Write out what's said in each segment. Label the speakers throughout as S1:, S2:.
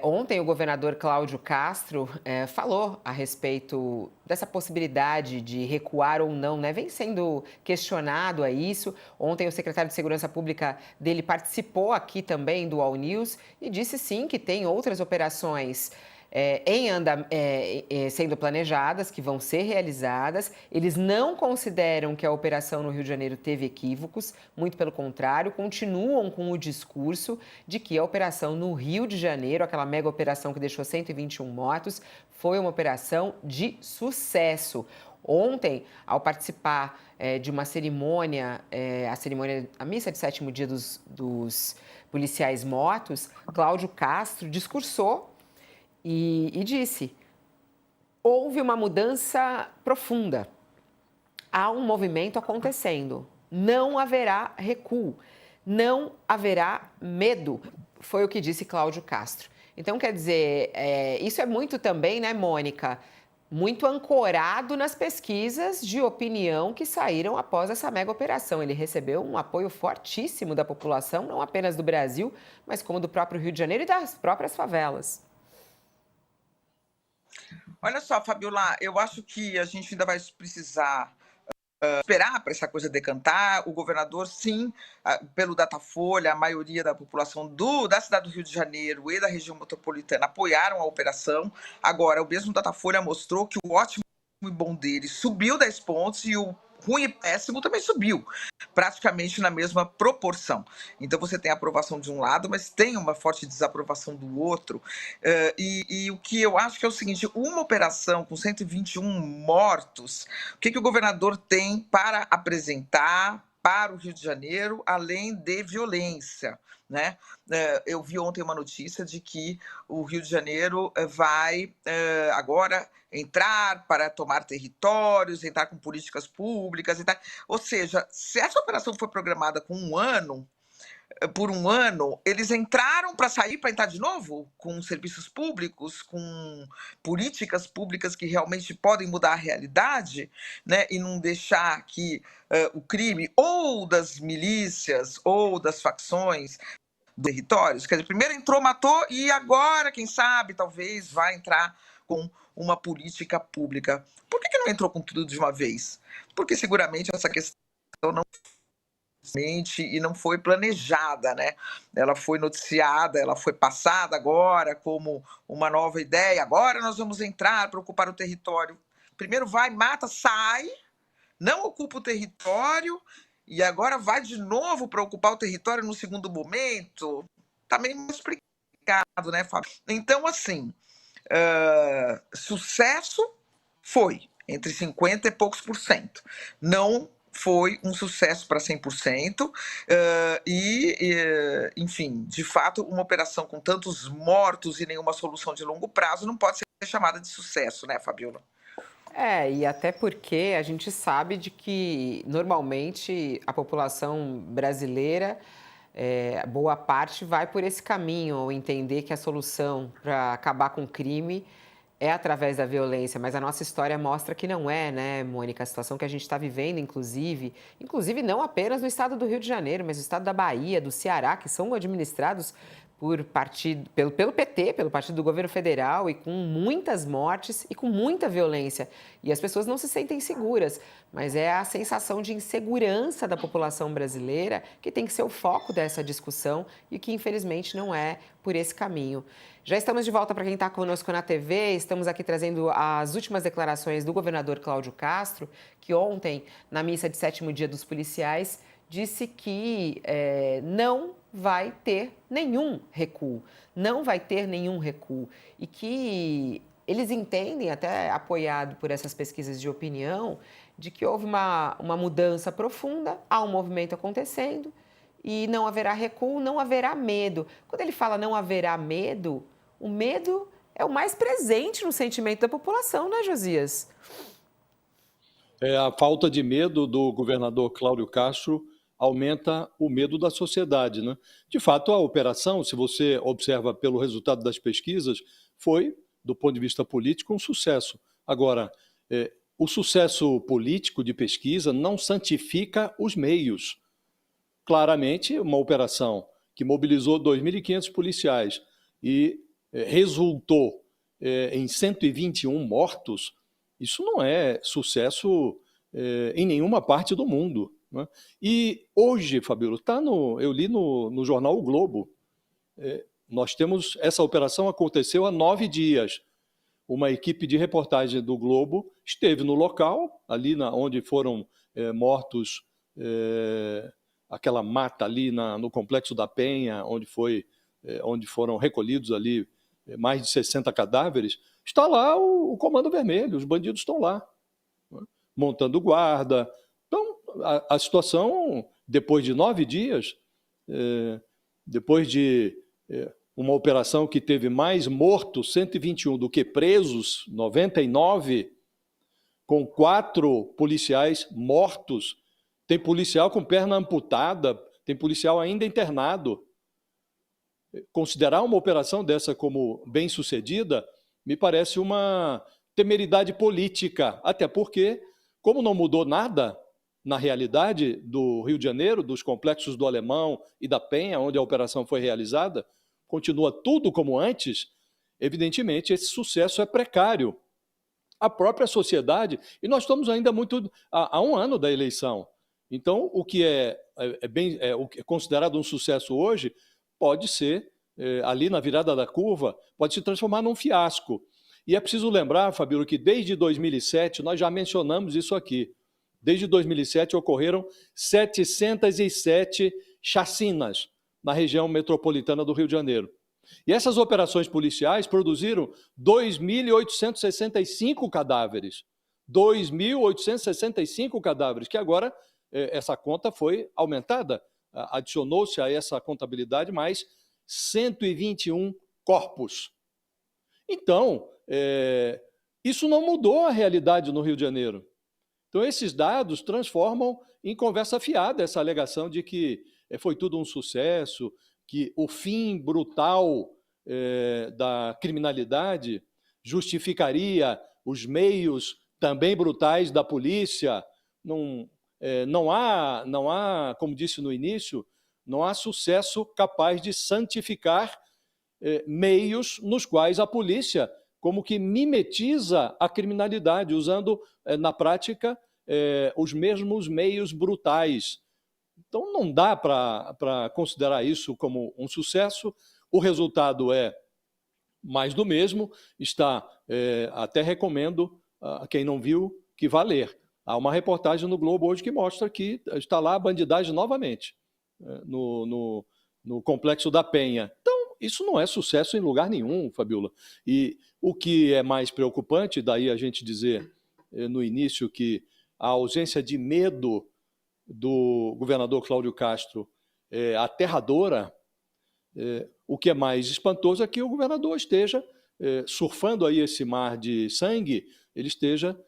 S1: Ontem o governador Cláudio Castro falou a respeito dessa possibilidade de recuar ou não, né? Vem sendo questionado a isso. Ontem o secretário de Segurança Pública dele participou aqui também do All News e disse sim que tem outras operações sendo planejadas, que vão ser realizadas. Eles não consideram que a operação no Rio de Janeiro teve equívocos, muito pelo contrário, continuam com o discurso de que a operação no Rio de Janeiro, aquela mega operação que deixou 121 mortos, foi uma operação de sucesso. Ontem, ao participar de uma cerimônia, a missa de sétimo dia dos policiais mortos, Cláudio Castro discursou e disse: houve uma mudança profunda, há um movimento acontecendo, não haverá recuo, não haverá medo, foi o que disse Cláudio Castro. Então, quer dizer, isso é muito também, né, Mônica, muito ancorado nas pesquisas de opinião que saíram após essa mega operação. Ele recebeu um apoio fortíssimo da população, não apenas do Brasil, mas como do próprio Rio de Janeiro e das próprias favelas.
S2: Olha só, Fabiola, eu acho que a gente ainda vai precisar esperar para essa coisa decantar. O governador, sim, pelo Datafolha, a maioria da população da cidade do Rio de Janeiro e da região metropolitana apoiaram a operação. Agora, o mesmo Datafolha mostrou que o ótimo e bom dele subiu 10 pontos e o ruim e péssimo também subiu, praticamente na mesma proporção. Então você tem a aprovação de um lado, mas tem uma forte desaprovação do outro. E o que eu acho que é o seguinte: uma operação com 121 mortos, o que o governador tem para apresentar para o Rio de Janeiro, além de violência, né? Eu vi ontem uma notícia de que o Rio de Janeiro vai agora entrar para tomar territórios, entrar com políticas públicas, entrar. Ou seja, se essa operação foi programada por um ano, eles entraram para sair, para entrar de novo, com serviços públicos, com políticas públicas que realmente podem mudar a realidade, né, e não deixar que o crime ou das milícias ou das facções dos territórios, quer dizer, primeiro entrou, matou e agora, quem sabe, talvez vai entrar com uma política pública. Por que não entrou com tudo de uma vez? Porque seguramente essa questão não e não foi planejada, né? Ela foi noticiada, ela foi passada agora como uma nova ideia. Agora nós vamos entrar para ocupar o território. Primeiro vai, mata, sai, não ocupa o território e agora vai de novo para ocupar o território no segundo momento. Tá meio explicado, né, Fábio? Então, assim, sucesso foi entre 50 e poucos por cento. Não foi um sucesso para 100%, enfim, de fato, uma operação com tantos mortos e nenhuma solução de longo prazo não pode ser chamada de sucesso, né, Fabiola?
S1: E até porque a gente sabe de que, normalmente, a população brasileira, boa parte, vai por esse caminho, ao entender que a solução para acabar com o crime é através da violência, mas a nossa história mostra que não é, né, Mônica? A situação que a gente está vivendo, inclusive não apenas no estado do Rio de Janeiro, mas no estado da Bahia, do Ceará, que são administrados pelo PT, pelo partido do governo federal, e com muitas mortes e com muita violência. E as pessoas não se sentem seguras, mas é a sensação de insegurança da população brasileira que tem que ser o foco dessa discussão e que, infelizmente, não é por esse caminho. Já estamos de volta para quem está conosco na TV, estamos aqui trazendo as últimas declarações do governador Cláudio Castro, que ontem, na missa de sétimo dia dos policiais, disse que não vai ter nenhum recuo, não vai ter nenhum recuo, e que eles entendem, até apoiado por essas pesquisas de opinião, de que houve uma mudança profunda, há um movimento acontecendo e não haverá recuo, não haverá medo. Quando ele fala não haverá medo, o medo é o mais presente no sentimento da população, né, Josias?
S3: A falta de medo do governador Cláudio Castro aumenta o medo da sociedade, né? De fato, a operação, se você observa pelo resultado das pesquisas, foi, do ponto de vista político, um sucesso. Agora, o sucesso político de pesquisa não santifica os meios. Claramente, uma operação que mobilizou 2.500 policiais e resultou em 121 mortos, isso não é sucesso em nenhuma parte do mundo, né? E hoje, Fabíola, eu li no jornal O Globo, nós temos, essa operação aconteceu há 9 dias. Uma equipe de reportagem do Globo esteve no local, ali onde foram mortos, aquela mata ali no Complexo da Penha, onde foram recolhidos ali mais de 60 cadáveres. Está lá o Comando Vermelho, os bandidos estão lá, né, montando guarda. Então, a situação, depois de 9 dias, depois de uma operação que teve mais mortos, 121, do que presos, 99, com 4 policiais mortos. Tem policial com perna amputada, tem policial ainda internado. Considerar uma operação dessa como bem-sucedida me parece uma temeridade política, até porque, como não mudou nada na realidade do Rio de Janeiro, dos complexos do Alemão e da Penha, onde a operação foi realizada, continua tudo como antes, evidentemente esse sucesso é precário. A própria sociedade, e nós estamos ainda muito há 1 ano da eleição. Então, o que o que é considerado um sucesso hoje pode ser, ali na virada da curva, pode se transformar num fiasco. E é preciso lembrar, Fabíola, que desde 2007, nós já mencionamos isso aqui, desde 2007 ocorreram 707 chacinas na região metropolitana do Rio de Janeiro. E essas operações policiais produziram 2.865 cadáveres. 2.865 cadáveres, que agora essa conta foi aumentada. Adicionou-se a essa contabilidade mais 121 corpos. Então, isso não mudou a realidade no Rio de Janeiro. Então, esses dados transformam em conversa fiada essa alegação de que foi tudo um sucesso, que o fim brutal da criminalidade justificaria os meios também brutais da polícia. Não há, como disse no início, não há sucesso capaz de santificar meios nos quais a polícia como que mimetiza a criminalidade, usando na prática os mesmos meios brutais. Então, não dá para considerar isso como um sucesso. O resultado é mais do mesmo. Até recomendo a quem não viu que vá ler. Há uma reportagem no Globo hoje que mostra que está lá a bandidagem novamente, no Complexo da Penha. Então, isso não é sucesso em lugar nenhum, Fabíola. E o que é mais preocupante, daí a gente dizer no início que a ausência de medo do governador Cláudio Castro é aterradora. O que é mais espantoso é que o governador esteja surfando aí esse mar de sangue, ele esteja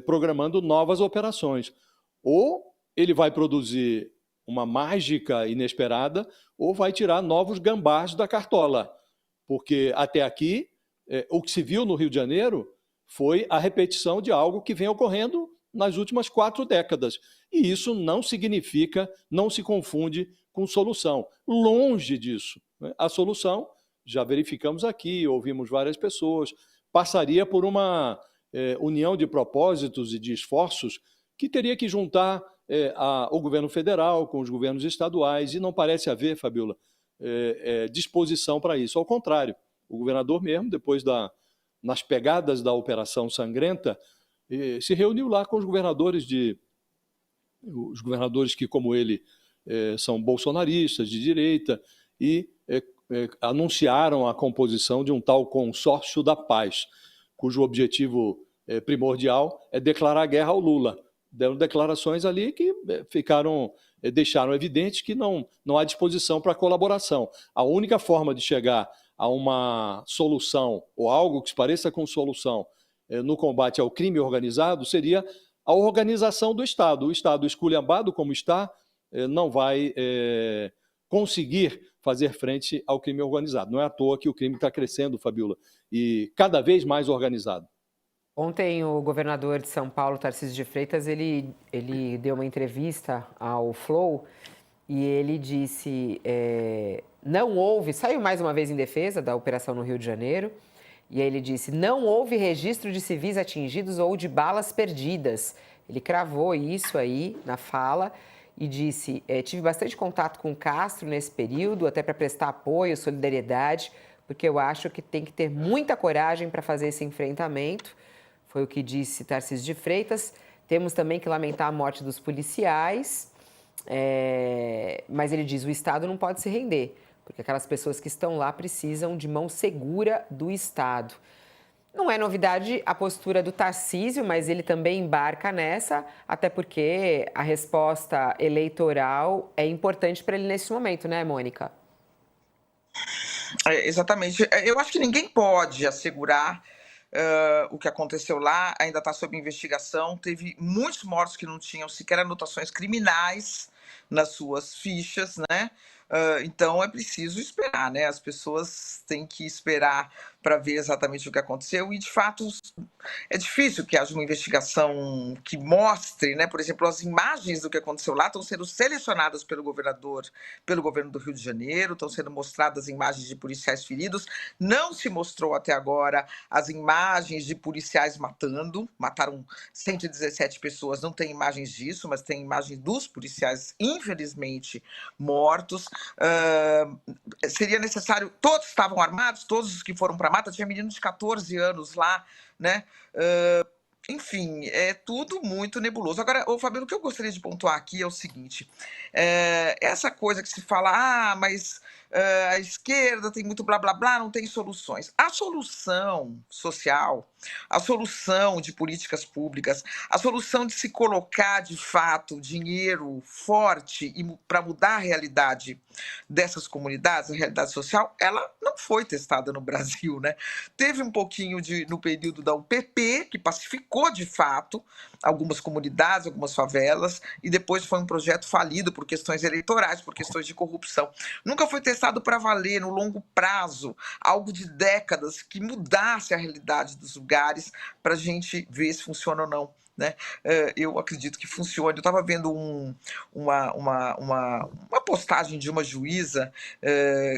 S3: programando novas operações. Ou ele vai produzir uma mágica inesperada, ou vai tirar novos gambás da cartola. Porque até aqui, o que se viu no Rio de Janeiro foi a repetição de algo que vem ocorrendo nas últimas 4 décadas. E isso não significa, não se confunde com solução. Longe disso, né? A solução, já verificamos aqui, ouvimos várias pessoas, passaria por uma união de propósitos e de esforços que teria que juntar o governo federal com os governos estaduais, e não parece haver, Fabíola, disposição para isso. Ao contrário, o governador mesmo, depois nas pegadas da Operação Sangrenta, se reuniu lá com os governadores que, como ele, são bolsonaristas, de direita, e anunciaram a composição de um tal consórcio da paz, cujo objetivo primordial é declarar guerra ao Lula. Deram declarações ali que deixaram evidente que não há disposição para colaboração. A única forma de chegar a uma solução, ou algo que se pareça com solução, no combate ao crime organizado, seria a organização do Estado. O Estado esculhambado como está, não vai conseguir fazer frente ao crime organizado. Não é à toa que o crime está crescendo, Fabíola, e cada vez mais organizado.
S1: Ontem, o governador de São Paulo, Tarcísio de Freitas, ele deu uma entrevista ao Flow e ele disse não houve, saiu mais uma vez em defesa da operação no Rio de Janeiro, e aí ele disse, não houve registro de civis atingidos ou de balas perdidas. Ele cravou isso aí na fala e disse, tive bastante contato com o Castro nesse período, até para prestar apoio, solidariedade, porque eu acho que tem que ter muita coragem para fazer esse enfrentamento. Foi o que disse Tarcísio de Freitas. Temos também que lamentar a morte dos policiais, mas ele diz, o Estado não pode se render, porque aquelas pessoas que estão lá precisam de mão segura do Estado. Não é novidade a postura do Tarcísio, mas ele também embarca nessa, até porque a resposta eleitoral é importante para ele nesse momento, né, Mônica?
S2: Exatamente. Eu acho que ninguém pode assegurar o que aconteceu lá, ainda está sob investigação. Teve muitos mortos que não tinham sequer anotações criminais nas suas fichas, né? Então é preciso esperar, né? As pessoas têm que esperar para ver exatamente o que aconteceu e, de fato, é difícil que haja uma investigação que mostre, né? Por exemplo, as imagens do que aconteceu lá estão sendo selecionadas pelo governador, pelo governo do Rio de Janeiro, estão sendo mostradas imagens de policiais feridos. Não se mostrou até agora as imagens de policiais mataram 117 pessoas, não tem imagens disso, mas tem imagens dos policiais, infelizmente, mortos. Seria necessário, todos estavam armados, todos os que foram para a mata, tinha menino de 14 anos lá, né? Enfim, é tudo muito nebuloso. Agora, Fabiano, o que eu gostaria de pontuar aqui é o seguinte, essa coisa que se fala, mas a esquerda tem muito blá blá blá, não tem soluções. A solução social, a solução de políticas públicas, a solução de se colocar de fato dinheiro forte para mudar a realidade dessas comunidades, a realidade social, ela não foi testada no Brasil, né? Teve um pouquinho no período da UPP, que pacificou de fato algumas comunidades, algumas favelas, e depois foi um projeto falido por questões eleitorais, por questões de corrupção. Nunca foi testado para valer, no longo prazo, algo de décadas que mudasse a realidade dos lugares para a gente ver se funciona ou não, né? Eu acredito que funcione. Eu estava vendo uma postagem de uma juíza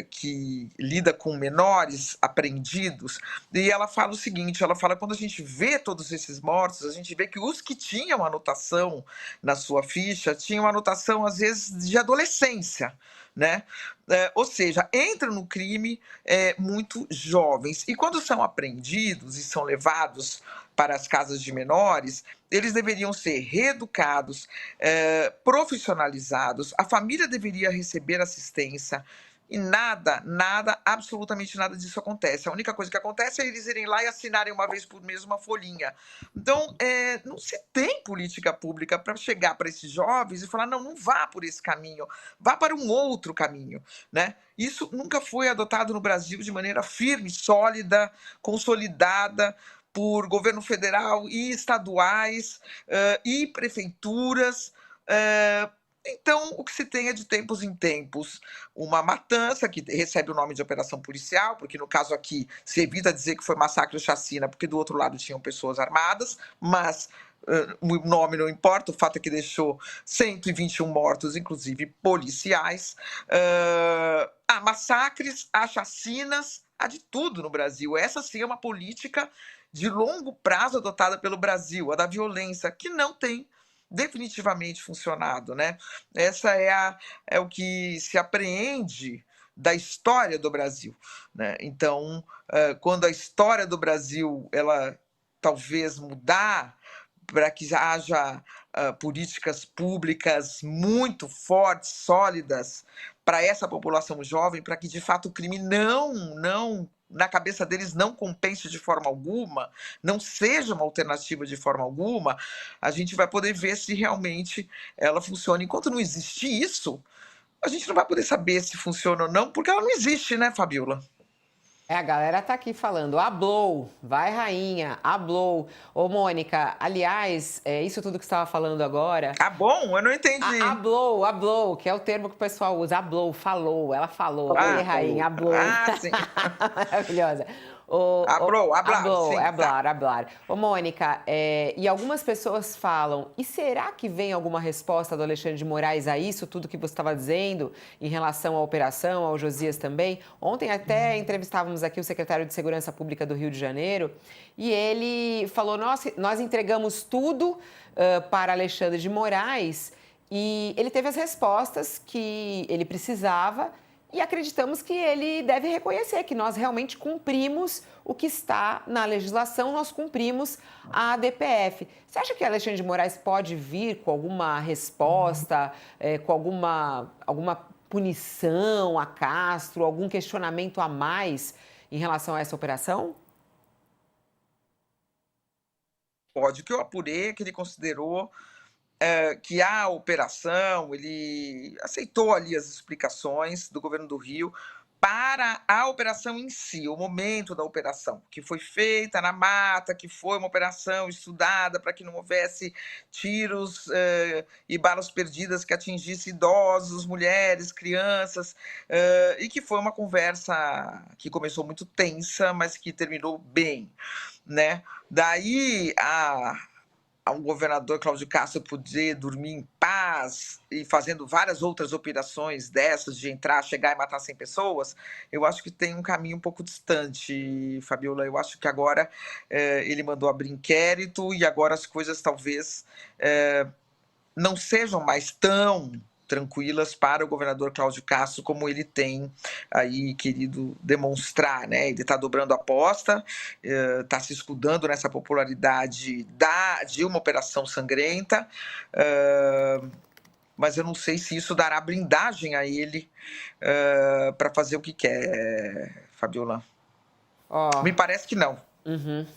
S2: que lida com menores apreendidos, e ela fala o seguinte, ela fala, quando a gente vê todos esses mortos, a gente vê que os que tinham anotação na sua ficha, tinham anotação, às vezes, de adolescência, né? Ou seja, entram no crime muito jovens. E quando são apreendidos e são levados para as casas de menores, eles deveriam ser reeducados, profissionalizados, a família deveria receber assistência, e nada, absolutamente nada disso acontece. A única coisa que acontece é eles irem lá e assinarem uma vez por mês uma folhinha. Então, não se tem política pública para chegar para esses jovens e falar, não vá por esse caminho, vá para um outro caminho, né? Isso nunca foi adotado no Brasil de maneira firme, sólida, consolidada por governo federal e estaduais e prefeituras. Então, o que se tem é, de tempos em tempos, uma matança que recebe o nome de operação policial, porque no caso aqui se evita dizer que foi massacre ou chacina, porque do outro lado tinham pessoas armadas, mas o nome não importa, o fato é que deixou 121 mortos, inclusive policiais. Há massacres, há chacinas, há de tudo no Brasil. Essa sim é uma política de longo prazo adotada pelo Brasil, a da violência, que não tem definitivamente funcionado, né? Essa é o que se apreende da história do Brasil, né? Então, quando a história do Brasil ela talvez mudar para que haja políticas públicas muito fortes, sólidas para essa população jovem, para que de fato o crime não na cabeça deles não compense de forma alguma, não seja uma alternativa de forma alguma, a gente vai poder ver se realmente ela funciona. Enquanto não existir isso, a gente não vai poder saber se funciona ou não, porque ela não existe, né, Fabiola?
S1: A galera tá aqui falando, hablou, vai rainha, hablou. Ô, Mônica, aliás, isso tudo que você estava falando agora...
S2: Ah, bom? Eu não entendi.
S1: Hablou, que é o termo que o pessoal usa, hablou, falou, ela falou, oi, rainha, hablou.
S2: Sim.
S1: Maravilhosa.
S2: Hablar, sim, tá.
S1: Hablar. Ô, Mônica, e algumas pessoas falam, e será que vem alguma resposta do Alexandre de Moraes a isso, tudo que você estava dizendo, em relação à operação, ao Josias também? Ontem até entrevistávamos aqui o secretário de Segurança Pública do Rio de Janeiro, e ele falou, nós entregamos tudo para Alexandre de Moraes, e ele teve as respostas que ele precisava, e acreditamos que ele deve reconhecer que nós realmente cumprimos o que está na legislação, nós cumprimos a ADPF. Você acha que Alexandre de Moraes pode vir com alguma resposta, com alguma punição a Castro, algum questionamento a mais em relação a essa operação?
S2: Pode, o que eu apurei é que ele considerou que a operação, ele aceitou ali as explicações do governo do Rio para a operação em si, o momento da operação, que foi feita na mata, que foi uma operação estudada para que não houvesse tiros e balas perdidas que atingissem idosos, mulheres, crianças, e que foi uma conversa que começou muito tensa, mas que terminou bem, né? Daí a um governador, Cláudio Castro, poder dormir em paz e fazendo várias outras operações dessas, de entrar, chegar e matar 100 pessoas, eu acho que tem um caminho um pouco distante, Fabiola. Eu acho que agora ele mandou abrir inquérito e agora as coisas talvez não sejam mais tão tranquilas para o governador Cláudio Castro, como ele tem aí querido demonstrar, né? Ele está dobrando a aposta, está se escudando nessa popularidade de uma operação sangrenta, mas eu não sei se isso dará blindagem a ele para fazer o que quer, Fabiola. Me parece que não.
S1: Uhum.